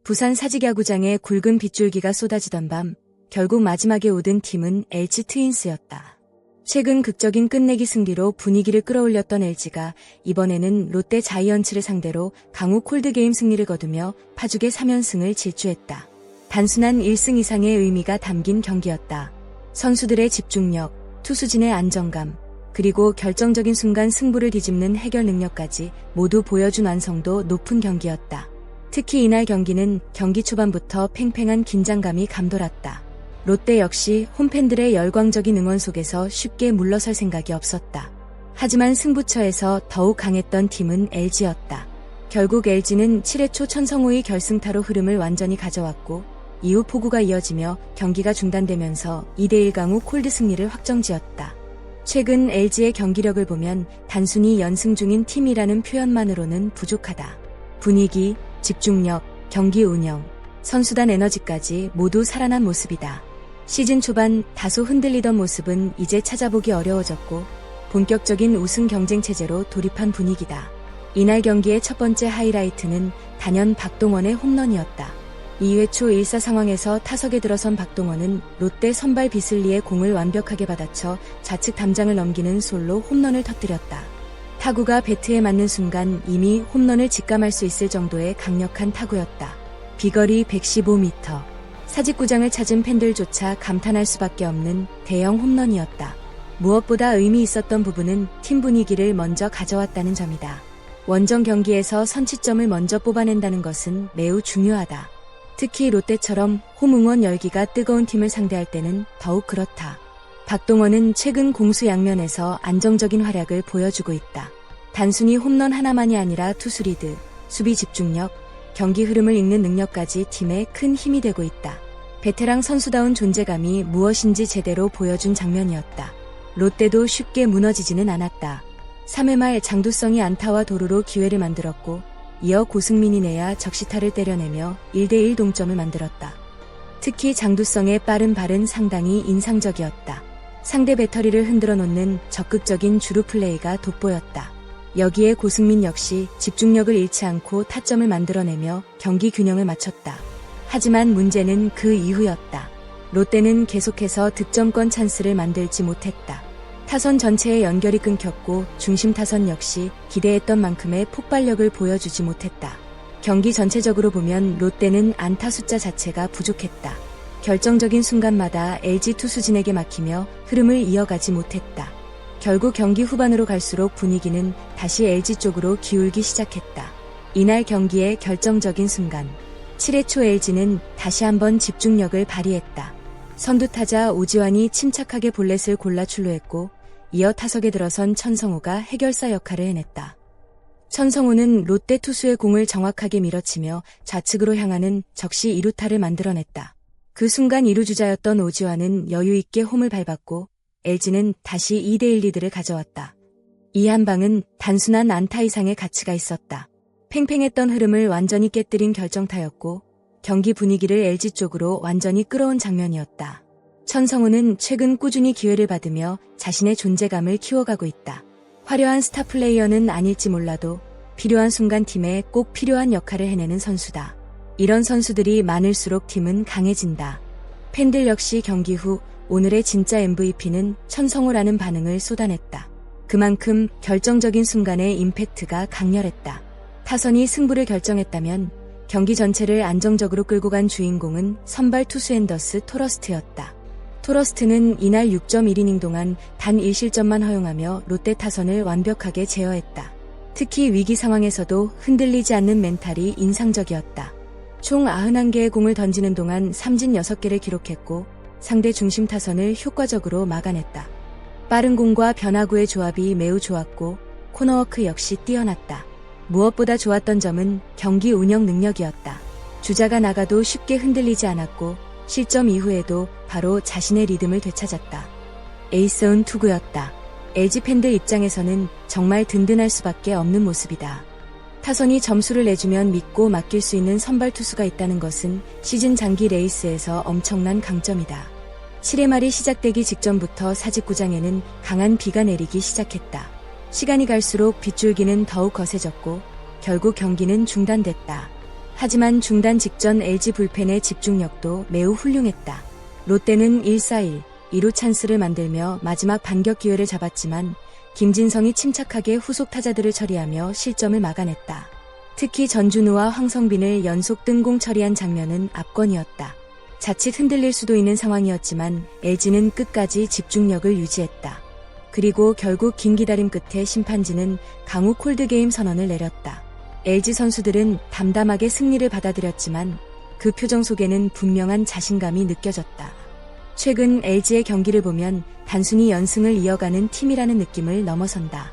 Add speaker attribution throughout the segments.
Speaker 1: 부산 사직야구장에 굵은 빗줄기가 쏟아지던 밤, 결국 마지막에 오든 팀은 LG 트윈스였다. 최근 극적인 끝내기 승리로 분위기를 끌어올렸던 LG가 이번에는 롯데 자이언츠를 상대로 강호 콜드게임 승리를 거두며 파죽의 3연승을 질주했다. 단순한 1승 이상의 의미가 담긴 경기였다. 선수들의 집중력, 투수진의 안정감, 그리고 결정적인 순간 승부를 뒤집는 해결 능력까지 모두 보여준 완성도 높은 경기였다. 특히 이날 경기는 경기 초반부터 팽팽한 긴장감이 감돌았다. 롯데 역시 홈팬들의 열광적인 응원 속에서 쉽게 물러설 생각이 없었다. 하지만 승부처에서 더욱 강했던 팀은 LG였다. 결국 LG는 7회 초 천성호의 결승타로 흐름을 완전히 가져왔고 이후 폭우가 이어지며 경기가 중단되면서 2대1 강호 콜드 승리를 확정지었다. 최근 LG의 경기력을 보면 단순히 연승 중인 팀이라는 표현만으로는 부족하다. 분위기, 집중력, 경기 운영, 선수단 에너지까지 모두 살아난 모습이다. 시즌 초반 다소 흔들리던 모습은 이제 찾아보기 어려워졌고 본격적인 우승 경쟁 체제로 돌입한 분위기다. 이날 경기의 첫 번째 하이라이트는 단연 박동원의 홈런이었다. 2회 초 1사 상황에서 타석에 들어선 박동원은 롯데 선발 비슬리의 공을 완벽하게 받아쳐 좌측 담장을 넘기는 솔로 홈런을 터뜨렸다. 타구가 배트에 맞는 순간 이미 홈런을 직감할 수 있을 정도의 강력한 타구였다. 비거리 115m. 사직구장을 찾은 팬들조차 감탄할 수밖에 없는 대형 홈런이었다. 무엇보다 의미 있었던 부분은 팀 분위기를 먼저 가져왔다는 점이다. 원정 경기에서 선취점을 먼저 뽑아낸다는 것은 매우 중요하다. 특히 롯데처럼 홈 응원 열기가 뜨거운 팀을 상대할 때는 더욱 그렇다. 박동원은 최근 공수 양면에서 안정적인 활약을 보여주고 있다. 단순히 홈런 하나만이 아니라 투수 리드, 수비 집중력, 경기 흐름을 읽는 능력까지 팀에 큰 힘이 되고 있다. 베테랑 선수다운 존재감이 무엇인지 제대로 보여준 장면이었다. 롯데도 쉽게 무너지지는 않았다. 3회 말 장두성이 안타와 도루로 기회를 만들었고 이어 고승민이 내야 적시타를 때려내며 1대1 동점을 만들었다. 특히 장두성의 빠른 발은 상당히 인상적이었다. 상대 배터리를 흔들어 놓는 적극적인 주루 플레이가 돋보였다. 여기에 고승민 역시 집중력을 잃지 않고 타점을 만들어내며 경기 균형을 맞췄다. 하지만 문제는 그 이후였다. 롯데는 계속해서 득점권 찬스를 만들지 못했다. 타선 전체의 연결이 끊겼고 중심 타선 역시 기대했던 만큼의 폭발력을 보여주지 못했다. 경기 전체적으로 보면 롯데는 안타 숫자 자체가 부족했다. 결정적인 순간마다 LG 투수진에게 막히며 흐름을 이어가지 못했다. 결국 경기 후반으로 갈수록 분위기는 다시 LG 쪽으로 기울기 시작했다. 이날 경기의 결정적인 순간, 7회 초 LG는 다시 한번 집중력을 발휘했다. 선두타자 오지환이 침착하게 볼넷을 골라 출루했고 이어 타석에 들어선 천성호가 해결사 역할을 해냈다. 천성호는 롯데 투수의 공을 정확하게 밀어치며 좌측으로 향하는 적시 2루타를 만들어냈다. 그 순간 2루 주자였던 오지환은 여유있게 홈을 밟았고 LG는 다시 2대1 리드를 가져왔다. 이 한 방은 단순한 안타 이상의 가치가 있었다. 팽팽했던 흐름을 완전히 깨뜨린 결정타였고 경기 분위기를 LG 쪽으로 완전히 끌어온 장면이었다. 천성호는 최근 꾸준히 기회를 받으며 자신의 존재감을 키워가고 있다. 화려한 스타 플레이어는 아닐지 몰라도 필요한 순간 팀에 꼭 필요한 역할을 해내는 선수다. 이런 선수들이 많을수록 팀은 강해진다. 팬들 역시 경기 후 오늘의 진짜 MVP는 천성호라는 반응을 쏟아냈다. 그만큼 결정적인 순간의 임팩트가 강렬했다. 타선이 승부를 결정했다면 경기 전체를 안정적으로 끌고 간 주인공은 선발 투수 앤더스 토러스트였다. 토러스트는 이날 6.1이닝 동안 단 1실점만 허용하며 롯데 타선을 완벽하게 제어했다. 특히 위기 상황에서도 흔들리지 않는 멘탈이 인상적이었다. 총 91개의 공을 던지는 동안 삼진 6개를 기록했고 상대 중심 타선을 효과적으로 막아냈다. 빠른 공과 변화구의 조합이 매우 좋았고 코너워크 역시 뛰어났다. 무엇보다 좋았던 점은 경기 운영 능력이었다. 주자가 나가도 쉽게 흔들리지 않았고 실점 이후에도 바로 자신의 리듬을 되찾았다. 에이스온 투구였다. LG 팬들 입장에서는 정말 든든할 수밖에 없는 모습이다. 타선이 점수를 내주면 믿고 맡길 수 있는 선발 투수가 있다는 것은 시즌 장기 레이스에서 엄청난 강점이다. 7회 말이 시작되기 직전부터 사직구장에는 강한 비가 내리기 시작했다. 시간이 갈수록 빗줄기는 더욱 거세졌고 결국 경기는 중단됐다. 하지만 중단 직전 LG 불펜의 집중력도 매우 훌륭했다. 롯데는 1-4-1, 2루 찬스를 만들며 마지막 반격 기회를 잡았지만 김진성이 침착하게 후속 타자들을 처리하며 실점을 막아냈다. 특히 전준우와 황성빈을 연속 뜬공 처리한 장면은 압권이었다. 자칫 흔들릴 수도 있는 상황이었지만 LG는 끝까지 집중력을 유지했다. 그리고 결국 긴 기다림 끝에 심판진은 강우 콜드게임 선언을 내렸다. LG 선수들은 담담하게 승리를 받아들였지만 그 표정 속에는 분명한 자신감이 느껴졌다. 최근 LG의 경기를 보면 단순히 연승을 이어가는 팀이라는 느낌을 넘어선다.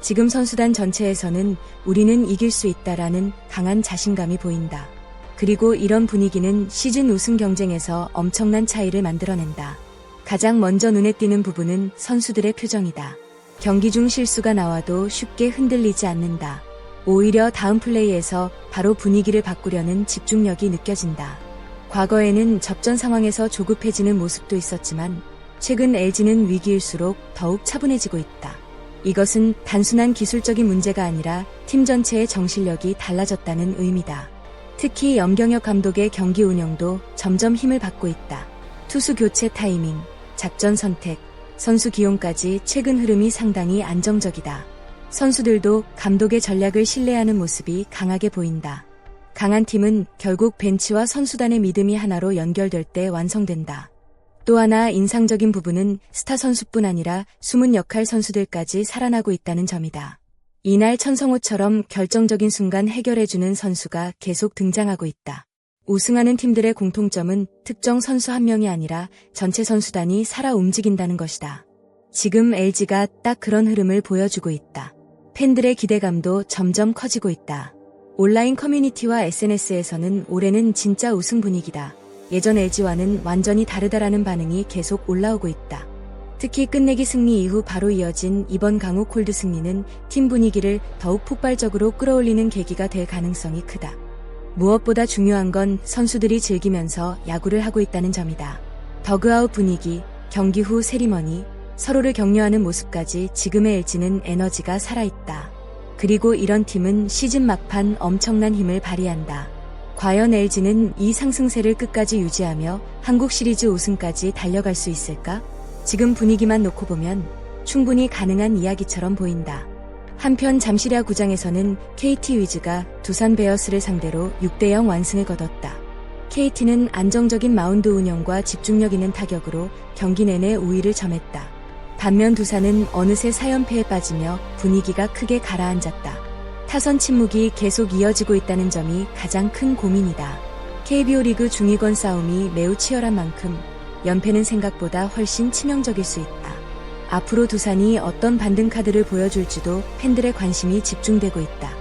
Speaker 1: 지금 선수단 전체에서는 우리는 이길 수 있다라는 강한 자신감이 보인다. 그리고 이런 분위기는 시즌 우승 경쟁에서 엄청난 차이를 만들어낸다. 가장 먼저 눈에 띄는 부분은 선수들의 표정이다. 경기 중 실수가 나와도 쉽게 흔들리지 않는다. 오히려 다음 플레이에서 바로 분위기를 바꾸려는 집중력이 느껴진다. 과거에는 접전 상황에서 조급해지는 모습도 있었지만 최근 LG는 위기일수록 더욱 차분해지고 있다. 이것은 단순한 기술적인 문제가 아니라 팀 전체의 정신력이 달라졌다는 의미다. 특히 염경엽 감독의 경기 운영도 점점 힘을 받고 있다. 투수 교체 타이밍, 작전 선택, 선수 기용까지 최근 흐름이 상당히 안정적이다. 선수들도 감독의 전략을 신뢰하는 모습이 강하게 보인다. 강한 팀은 결국 벤치와 선수단의 믿음이 하나로 연결될 때 완성된다. 또 하나 인상적인 부분은 스타 선수뿐 아니라 숨은 역할 선수들까지 살아나고 있다는 점이다. 이날 천성호처럼 결정적인 순간 해결해주는 선수가 계속 등장하고 있다. 우승하는 팀들의 공통점은 특정 선수 한 명이 아니라 전체 선수단이 살아 움직인다는 것이다. 지금 LG가 딱 그런 흐름을 보여주고 있다. 팬들의 기대감도 점점 커지고 있다. 온라인 커뮤니티와 SNS에서는 올해는 진짜 우승 분위기다. 예전 LG와는 완전히 다르다라는 반응이 계속 올라오고 있다. 특히 끝내기 승리 이후 바로 이어진 이번 강우 콜드 승리는 팀 분위기를 더욱 폭발적으로 끌어올리는 계기가 될 가능성이 크다. 무엇보다 중요한 건 선수들이 즐기면서 야구를 하고 있다는 점이다. 더그아웃 분위기, 경기 후 세리머니, 서로를 격려하는 모습까지 지금의 LG는 에너지가 살아있다. 그리고 이런 팀은 시즌 막판 엄청난 힘을 발휘한다. 과연 LG는 이 상승세를 끝까지 유지하며 한국 시리즈 우승까지 달려갈 수 있을까? 지금 분위기만 놓고 보면 충분히 가능한 이야기처럼 보인다. 한편 잠실 야구장에서는 KT 위즈가 두산 베어스를 상대로 6대0 완승을 거뒀다. KT는 안정적인 마운드 운영과 집중력 있는 타격으로 경기 내내 우위를 점했다. 반면 두산은 어느새 4연패에 빠지며 분위기가 크게 가라앉았다. 타선 침묵이 계속 이어지고 있다는 점이 가장 큰 고민이다. KBO 리그 중위권 싸움이 매우 치열한 만큼 연패는 생각보다 훨씬 치명적일 수 있다. 앞으로 두산이 어떤 반등 카드를 보여줄지도 팬들의 관심이 집중되고 있다.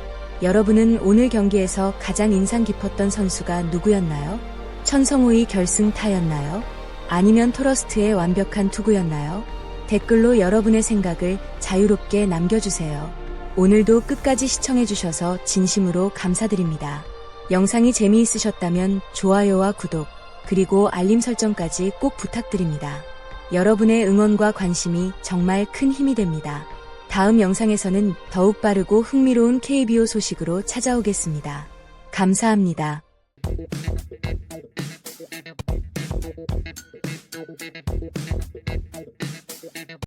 Speaker 1: 여러분은 오늘 경기에서 가장 인상 깊었던 선수가 누구였나요? 천성우의 결승타였나요? 아니면 토러스트의 완벽한 투구였나요? 댓글로 여러분의 생각을 자유롭게 남겨주세요. 오늘도 끝까지 시청해주셔서 진심으로 감사드립니다. 영상이 재미있으셨다면 좋아요와 구독, 그리고 알림 설정까지 꼭 부탁드립니다. 여러분의 응원과 관심이 정말 큰 힘이 됩니다. 다음 영상에서는 더욱 빠르고 흥미로운 KBO 소식으로 찾아오겠습니다. 감사합니다.